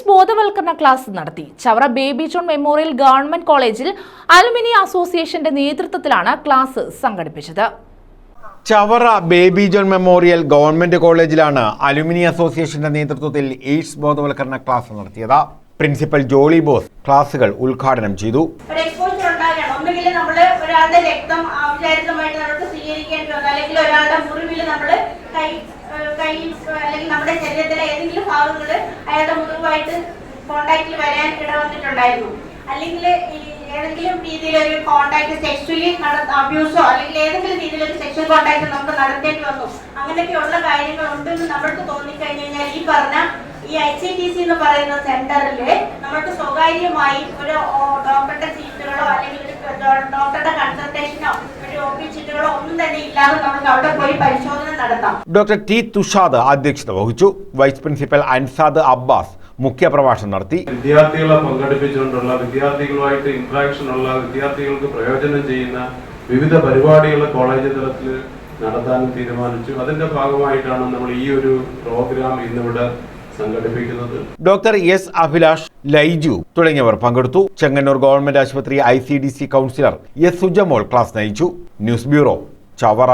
ബോധവൽക്കരണ ക്ലാസ് നടത്തി. Chavara baby John memorial government കോളേജിൽ അലുമിനി അസോസിയേഷന്റെ നേതൃത്വത്തിലാണ് ക്ലാസ് സംഘടിപ്പിച്ചത്. Chavara baby John memorial government കോളേജിലാണ് അലുമിനി അസോസിയേഷന്റെ നേതൃത്വത്തിൽ എയ്ഡ്സ് ബോധവൽക്കരണ ക്ലാസ് നടത്തിയത്. പ്രിൻസിപ്പൽ ജോളി ബോസ് ക്ലാസുകൾ ഉദ്ഘാടനം ചെയ്തു. ഒരാളുടെ രക്തം ഔപചാരികമായിട്ട് നമുക്ക് സ്വീകരിക്കേണ്ടി വന്നു, അല്ലെങ്കിൽ ഒരാളുടെ മുറിവിൽ നമ്മൾ കൈ അല്ലെങ്കിൽ നമ്മുടെ ശരീരത്തിലെ ഏതെങ്കിലും ഭാഗങ്ങൾ അയാളുടെ മുറിവായിട്ട് കോണ്ടാക്റ്റിൽ വരാൻ ഇടവന്നിട്ടുണ്ടായിരുന്നു, അല്ലെങ്കിൽ ഏതെങ്കിലും രീതിയിലൊരു കോണ്ടാക്ട് സെക്സ്വലി അബ്യൂസോ അല്ലെങ്കിൽ ഏതെങ്കിലും രീതിയിലൊരു സെക്ഷൽ കോണ്ടാക്ട് നമുക്ക് നടത്തേണ്ടി വന്നു. അങ്ങനെയൊക്കെയുള്ള കാര്യങ്ങൾ ഉണ്ടെന്ന് നമ്മൾക്ക് തോന്നിക്കഴിഞ്ഞു കഴിഞ്ഞാൽ ഈ പറഞ്ഞ ഈ ICTC എന്ന് പറയുന്ന സെന്ററിൽ നമ്മൾക്ക് സ്വകാര്യമായി ഒരു ഡോക്ടറുടെ സീറ്റുകളോ അല്ലെങ്കിൽ ഡോക്ടറുടെ കൺസൾട്ടേഷനോ ഒരു OP ചീറ്റുകളോ ഒന്നും തന്നെ ഇല്ലാതെ നമുക്ക് അവിടെ പോയി പരിശോധന നടത്താം. ഡോക്ടർ ടി തുഷാദ് അധ്യക്ഷത വഹിച്ചു. വൈസ് പ്രിൻസിപ്പൽ അൻസാദ് അബ്ബാസ് മുഖ്യപ്രഭാഷണം നടത്തി. വിദ്യാർത്ഥികളെ പങ്കെടുപ്പിച്ചുകൊണ്ടുള്ള വിദ്യാർത്ഥികളുമായിട്ട് ഇന്ററാക്ഷൻ ഉള്ള വിദ്യാർത്ഥികൾക്ക് പ്രയോജനം ചെയ്യുന്ന വിവിധ പരിപാടികൾ കോളേജ് തലത്തിൽ നടത്താനും തീരുമാനിച്ചു. അതിന്റെ ഭാഗമായിട്ടാണ് നമ്മൾ ഈ ഒരു പ്രോഗ്രാം ഇന്നിവിടെ സംഘടിപ്പിക്കുന്നത്. ഡോക്ടർ എസ് അഭിലാഷ്, ലൈജു തുടങ്ങിയവർ പങ്കെടുത്തു. ചെങ്ങന്നൂർ ഗവൺമെന്റ് ആശുപത്രി ICDC counsellor S Sujamol class നയിച്ചു. News bureau, Chavara.